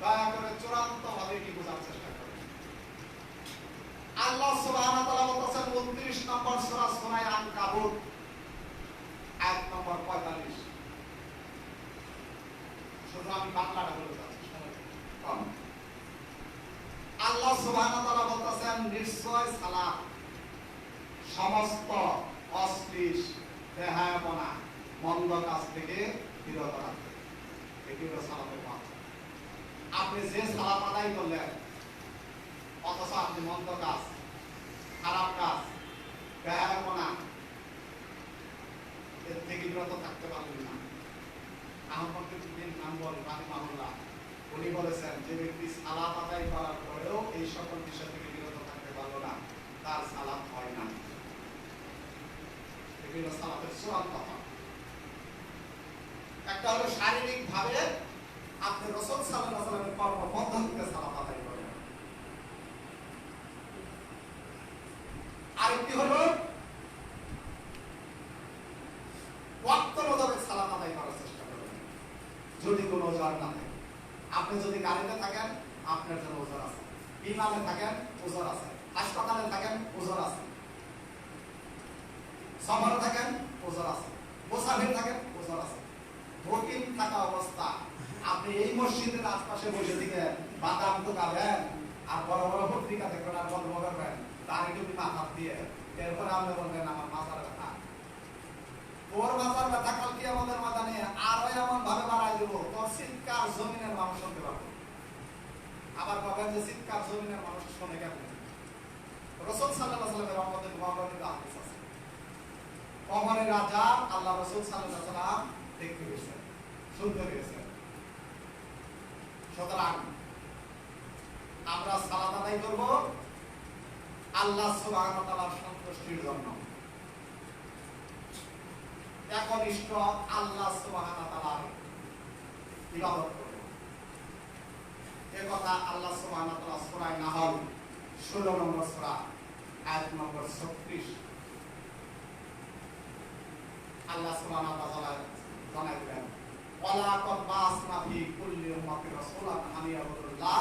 দয়া করে চূড়ান্ত ভাবে এটি বোঝার চেষ্টা করুন। আল্লাহ সুবহানাহু ওয়া তাআলা বলতেছেন 29 নম্বর সূরা সূরা আনকাবুত আয়াত নম্বর 45। শুধু আমি বাংলাটা বলে যাচ্ছি, কম। আল্লাহ সুবহানাহু ওয়া তাআলা বলতেছেন নিশ্চয় সালাত সমস্ত অশ্লীল বেহায়াপনা মন্দ কাজ থেকে বিরত রাখবে, এটি হলো সালাতের হক। আপনি যে সালাত আদায় করলেন অথচ আপনি মন্দ কাজ, খারাপ কাজ, বেহায়াপনা এর থেকে বিরত থাকতে পারবেন না। আহমদ বিন হাম্বল রাহিমাহুল্লাহ উনি বলেছেন, যে ব্যক্তি সালাত আদায় করার পরেও এই সকল বিষয় থেকে বিরত থাকতে পারলো না, তার সালাত হয় না। এগুলো সালাতের চূড়ান্ত হক। একটা হলো শারীরিক ভাবে আপনি রাসূল সাল্লাল্লাহু আলাইহি ওয়াসাল্লামের কর্ম পদ্ধতিতে সালাত আদায় করেন। আরেকটি হলো ওয়াক্ত মোতাবেক সালাত আদায় করার চেষ্টা করবেন। যদি কোনো ওজর না থাকে, আপনি যদি গাড়িতে থাকেন আপনার জন্য ওজর আছে, বিমানে থাকেন ওজর আছে, হাসপাতালে থাকেন ওজর আছে, সফরে থাকেন ওজর আছে, মুসাফির থাকেন ওজর আছে। ভোটিং থাকা অবস্থা আপনি এই মসজিদের আশপাশে বসে থেকে বাদাম ঢোকাবেন আর বড় বড় পত্রিকা দেখবেন আর গল্প করবেন, দাড়ি টুপি মাথার দিয়ে, এরপরে আপনি বলবেন আমার মাথার ব্যথা, তোর মাথার ব্যথা কালকে আমাদের মাথানে আরো এমন ভাবে বাড়াই দেবো তোর চিৎকার জমিনের মানুষ শুনতে পারবে। আবার ভাবেন যে চিৎকার জমিনের মানুষ শোনে কেমন? রাসূল সাল্লাল্লাহু আলাইহি ওয়াসাল্লামের আমাদের বর্ণিত হাদিস আছে, কবরের রাজা আল্লাহ রাসূল সাল্লাল্লাহু আলাইহি ওয়াসাল্লাম দেখতে পেয়েছেন, শুনতে পেয়েছেন। সুতরাং আমরা সালাত আদায় করব আল্লাহ সুবহানাহু ওয়া তাআলার সন্তুষ্টি সন্তুষ্টির জন্য একনিষ্ঠ আল্লাহ সুবহানাহু ওয়া তাআলার ইবাদত করব। এই কথা আল্লাহ সুবহানাহু ওয়া তাআলা সূরা নাহল 16 নম্বর সূরা আয়াত নম্বর 36 আল্লাহ সুবহানাহু ওয়া তাআলা জানাই দিলেন, ওয়ালা কদ বাসনা ফি কুল্লি উম্মাতিন রাসূলান আন ইয়াবুদুল্লাহ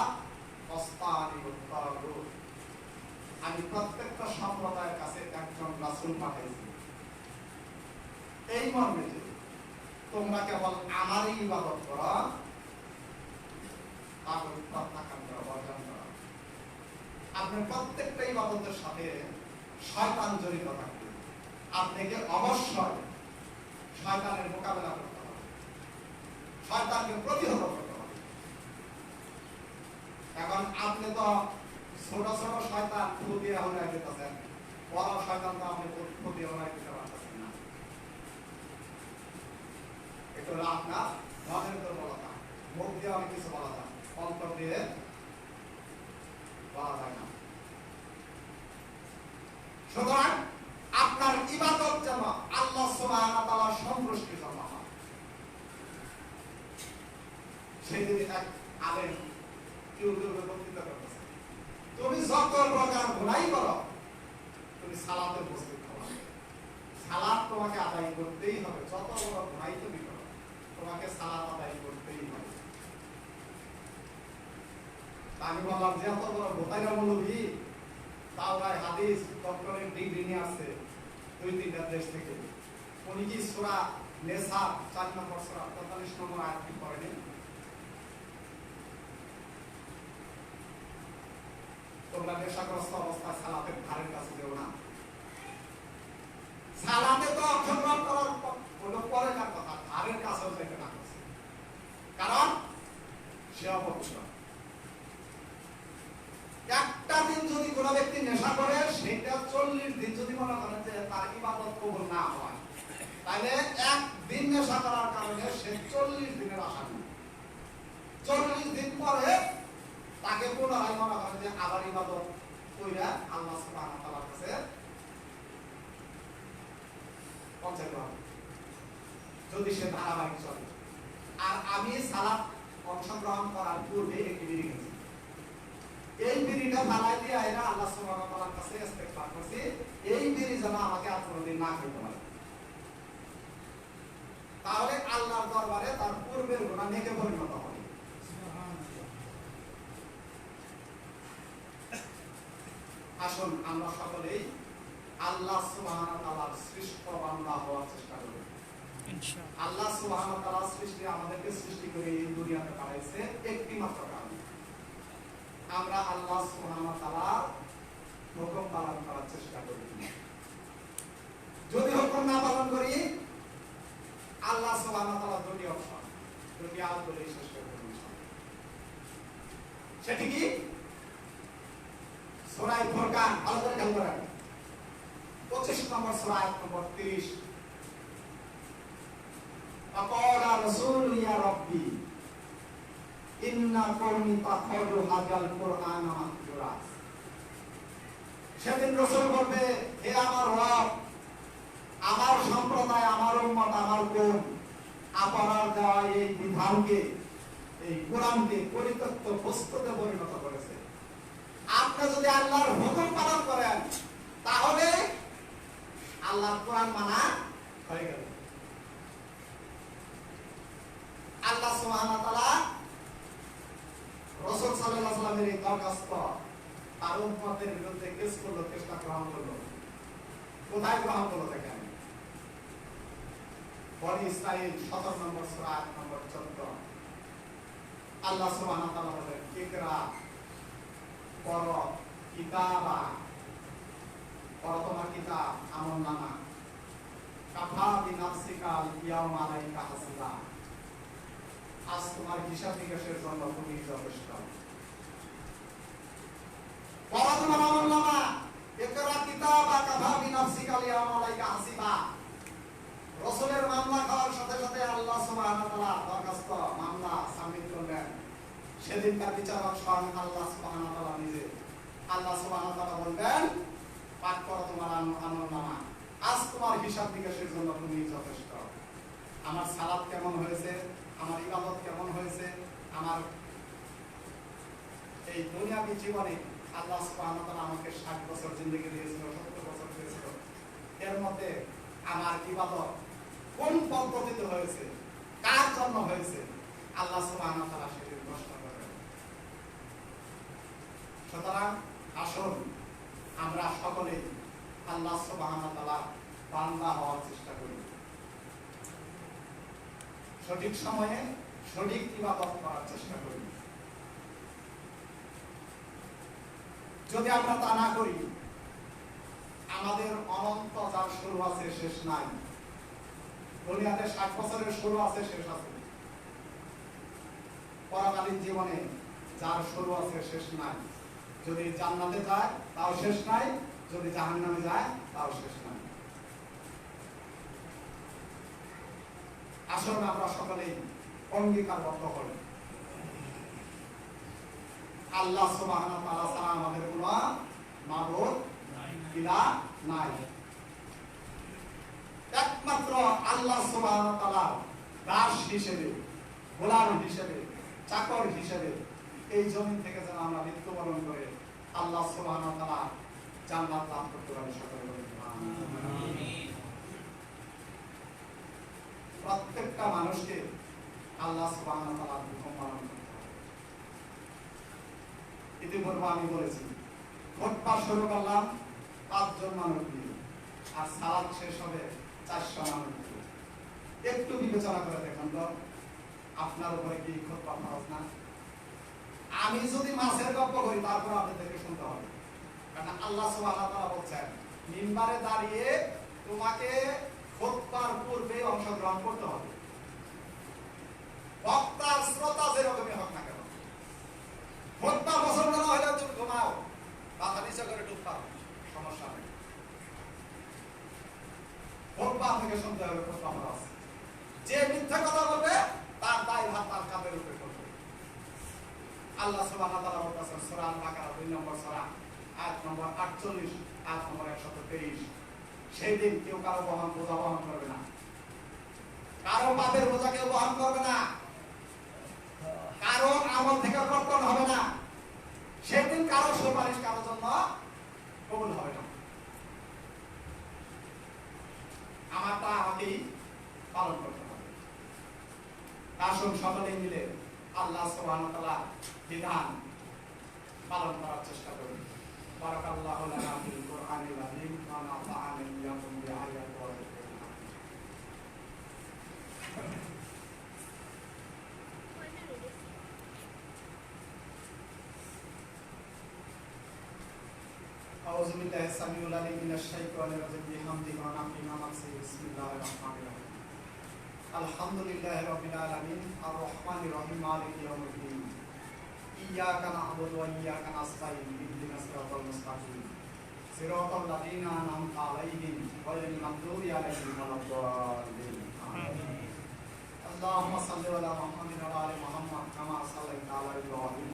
ওয়াস্তানিবুত তাগুত। আমি প্রত্যেকটা সম্প্রদায়ের কাছে একজন রাসূল পাঠাইছি এই মর্মে যে তোমরা কেবল আমারই ইবাদত করো, তাগুত প্রত্যাখ্যান করো, বর্জন করো। আপনার প্রত্যেকটা ইবাদতের সাথে শয়তান জড়িত থাকবে। আপনাকে অবশ্যই শয়তানের মোকাবেলা করতে হবে, শয়তানকে প্রতিহত করতে হবে। এখন আপনি তো ছোট ছোট শয়তান ফুটিয়ে দিয়ে হলে দিতেছেন, বড় শয়তান তো আপনি ফুটিয়ে হলে দিতে পারতেছেন না। এটা হলো আপনার মনের দুর্বলতা। মুখ দিয়ে অনেক কিছু বলা যায়, অন্তর দিয়ে বলা যায় না। সুতরাং আপনার ইবাদত যেন আল্লাহ সুবহানাহু ওয়া তাআলার সন্তুষ্টির জন্য হয়। সেদিন এক আলেম ইউটিউবে বক্তৃতা করতেছে, তুমি যত প্রকার গুনাহ করো তুমি সালাতে উপস্থিত হও। সালাত তোমাকে আদায় করতেই হবে, যত বড় গুনাহ তুমি করো তোমাকে সালাত আদায় করতেই হবে। আমি বললাম যে এত বড় বোতাইরা মৌলভী, তাওরাই হাদিস ডক্টরেট ডিগ্রি নিয়ে আসছে 2-3টা দেশ থেকে, উনি কি সূরা নেসা 4 নম্বর সূরা 45 নম্বর আয়াত পড়েন? তোমরা নেশাগ্রস্ত অবস্থায় সালাতের ধারের কাছে যেও না। সালাতে তো অংশগ্রহণ করার হলো পরের কথা, ধারের কাছেও যেতে না, কারণ সে অপবিত্র। একটা দিন যদি কোনো ব্যক্তি নেশা করে, সেটা 40 দিন যদি মনে করেন যে তার ইবাদত কবুল না হয়, তাহলে একদিন নেশা করার কারণে সে 40 দিনের আসামি। 40 দিন পরে তাকে পুনরায় মনে করেন যে আবার ইবাদত কইরা আল্লাহ সুবহানাহু ওয়া তাআলার কাছে পৌঁছাতে হবে, যদি সে ধারাবাহিক চলে। আর আমি সালাত অংশগ্রহণ করার পূর্বে একটি বিড়ি খেয়েছি, এই বিড়িটা ফালাই দিয়ে এরা আল্লাহ সুবহানাহু ওয়া তাআলার কাছে ইস্তেগফার করছি, এই বিড়ি যেন আমাকে আর কোনোদিন না খেতে পারে। তাহলে আল্লাহর দরবারে তার পূর্বের গুনাহ নেকে পরিণত হবে। আসুন আমরা সকলেই আল্লাহ সুবহানাহু ওয়া তাআলার সৃষ্ট বান্দা হওয়ার চেষ্টা করি। ইনশাআল্লাহ আল্লাহ সুবহানাহু ওয়া তাআলা সৃষ্টি আমাদেরকে সৃষ্টি করে এই দুনিয়াতে পাঠাইছে একটি মাত্র কারণে, আমরা আল্লাহ সুবহানাহু ওয়া তাআলার হুকুম পালন করার চেষ্টা করি। যদি হুকুম না পালন করি, আল্লাহ সুবহানাহু ওয়া তাআলা দুটি অপশন, দুটি আয়াত বলে শেষ করে দেব ইনশাআল্লাহ। সেটি কি? সূরা ফুরকান, ভালো করে খেয়াল করেন, 25 নম্বর সূরা আয়াত নম্বর 30। আকালা রাসূল ইয়া রাব্বি ইন্না কওমি তাখাদু হাযাল কুরআনা মাহজুরা। সেদিন রাসূল বলবে, হে আমার রব, আমার সম্প্রদায়, আমার উম্মত, আমার কওম আপনার দেওয়া এই বিধানকে, এই কোরআনকে পরিত্যক্ত বস্তুতে পরিণত করেছে। আপনি যদি আল্লাহর হুকুম পালন করেন, তাহলে আল্লাহর কোরআন মানা হয়ে গেল। আল্লাহ সুবহানাহু ওয়া তাআলা রাসূল সাল্লাল্লাহু আলাইহি ওয়াসাল্লামের এই দরখাস্ত তার উম্মতের বিরুদ্ধে কেস করলো, কেসটা গ্রহণ করলো। কোথায় গ্রহণ করলো দেখেন, বনি ইসরাঈল 17 নম্বর সূরা আয়াত নম্বর 14। আল্লাহ সুবহানাহু ওয়া তাআলা বলেন, ইকরা পড়ো কিতাবা, পড়ো তোমার কিতাব, আমলনামা, কাফা বিনাফসিকা ইয়াউমা আলাইকা হাসিবা। আজ তোমার হিসাব নিকাশের জন্য তুমি যথেষ্ট। পড়ো তোমার আমলনামা, ইকরা কিতাবা কাফা বিনাফসিকা ইয়াউমা আলাইকা হাসিবা। রাসূলের মামলা খাওয়ার সাথে সাথে আল্লাহ সুবহানাহু ওয়া তাআলা দরখাস্ত, মামলা সাবমিট করলেন। সেদিনকার বিচারক স্বয়ং আল্লাহ সুবহানাহু ওয়া তাআলা নিজে। আল্লাহ সুবহানাহু ওয়া তাআলা বলবেন, পাঠ করো তোমার আমলনামা। আজ তোমার হিসাব নিকাশের জন্য তুমি যথেষ্ট। আমার সালাত কেমন হয়েছে, আমার ইবাদত কেমন হয়েছে, আমার এই দুনিয়াবী জীবনে আল্লাহ সুবহানাহু ওয়া তাআলা আমাকে 60 বছর জিন্দেগি দিয়েছিল, 70 বছর দিয়েছিল, এর মধ্যে আমার ইবাদত কোন পদ্ধতিতে হয়েছে, কার জন্য হয়েছে, আল্লাহ সুবহানাহু ওয়া তাআলা সেটি প্রশ্ন করবেন। সুতরাং আসুন আমরা সকলেই আল্লাহ সুবহানাহু ওয়া তাআলার বান্দা হওয়ার চেষ্টা করি, সঠিক সময়ে সঠিক ইবাদত করার চেষ্টা করি। যদি আমরা তা না করি, আমাদের অনন্ত যার শুরু আছে শেষ নাই। দুনিয়াতে 60 বছরের শুরু আছে, শেষ আছে। পরকালীন জীবনে যার শুরু আছে শেষ নাই। যদি জান্নাতে যায় তাও শেষ নাই, যদি জাহান্নামে যায় তাও শেষ নাই। আসলে আমরা সকলেই অঙ্গীকারবদ্ধ হই, আল্লাহ সুবহানাহু ওয়া তাআলা ছাড়া আমাদের কোনো মাবুদ ইলাহ নাই। একমাত্র আল্লাহ সুবহানাহু ওয়া তাআলা দাস হিসেবে, গোলাম হিসেবে, চাকর হিসেবে এই জমিন থেকে যেন আমরা মৃত্যুবরণ করে আল্লাহ সুবহানাহু ওয়া তাআলা জান্নাত লাভ করতে পারি। সকলে বলি আমিন। প্রত্যেকটা মানুষকে আল্লাহ সুবহানাহু ওয়া তাআলার হুকুম পালন করতে হবে। ইতিপূর্বে আমি বলেছি, খুতবা শুরু করলাম 5 জন মানুষ দিয়ে, আর সালাত শেষ হবে 400 মানুষ দিয়ে। একটু বিবেচনা করে দেখুন তো, আপনার উপরে কি খুতবা ফরজ না? আমি যদি মাছের গল্প করি, তারপর আপনাদেরকে শুনতে হবে, কারণ আল্লাহ সুবহানাহু ওয়া তাআলা বলছেন মিম্বারে দাঁড়িয়ে তোমাকে খুতবার পূর্বে অংশগ্রহণ করতে হবে। বক্তার শ্রোতা যেরকমই হোক না কেন, খুতবা পছন্দ না হলে তুমি ঘুমাও, মাথা নিচে করে ডুব পাও, সমস্যা নেই। খুতবা থেকে শুনতে হবে, খুতবা ফরজ। যে মিথ্যা কথা বলবে তার দায় ভার তার কাঁধের উপরে পড়বে। আল্লাহ সুবহানাহু ওয়া তাআলা বলতেছেন সূরা আল-বাকারা 2 নম্বর সূরা, আয়াত নম্বর 48, আয়াত নম্বর 123, সেই দিন কেউ কারো বোঝা বহন করবে না, কারো পাপের বোঝা কেউ বহন করবে না, কারো আমল থেকে কর্তন হবে না, সেই দিন কারো সুপারিশ কারো জন্য কবুল হবে না। আমারটা আমাকেই পালন করতে হবে। আসুন সকলে মিলে আল্লাহ সুবহানাহু ওয়া তাআলার বিধান পালন করার চেষ্টা করি। বারাকাল্লাহু লানা ফিল কুরআনিল আযীম ওয়া নাফা'ানি ইয়াকুম বিআয়াতি ওয়া যিকরিল হাকীম। আউযু বিল্লাহি সামিউল আলিম মিনাশ শাইতানির রাজিম বিহামদিহি ওয়া নাফসিহি ওয়া নাফসিহি বিসমিল্লাহির রাহমানির রাহিম। আলহামদুলিল্লাহি রাব্বিল আলামিন আর রহমানির রহিম মালিকি ইয়াউমিদ্দিন ইয়্যাকা না'বুদু ওয়া ইয়্যাকা নাস্তাঈন ইহদিনাস সিরাতাল মুস্তাকিম সিরাতাল লাযীনা আন'আমতা আলাইহিম গায়রিল মাগদুবি আলাইহিম ওয়ালাদ-দাল্লিন আমিন। আল্লাহুম্মা সাল্লি আলা মুহাম্মাদিন ওয়া আলা আলি মুহাম্মাদ কামা সাল্লাইতা আলা ইব্রাহিম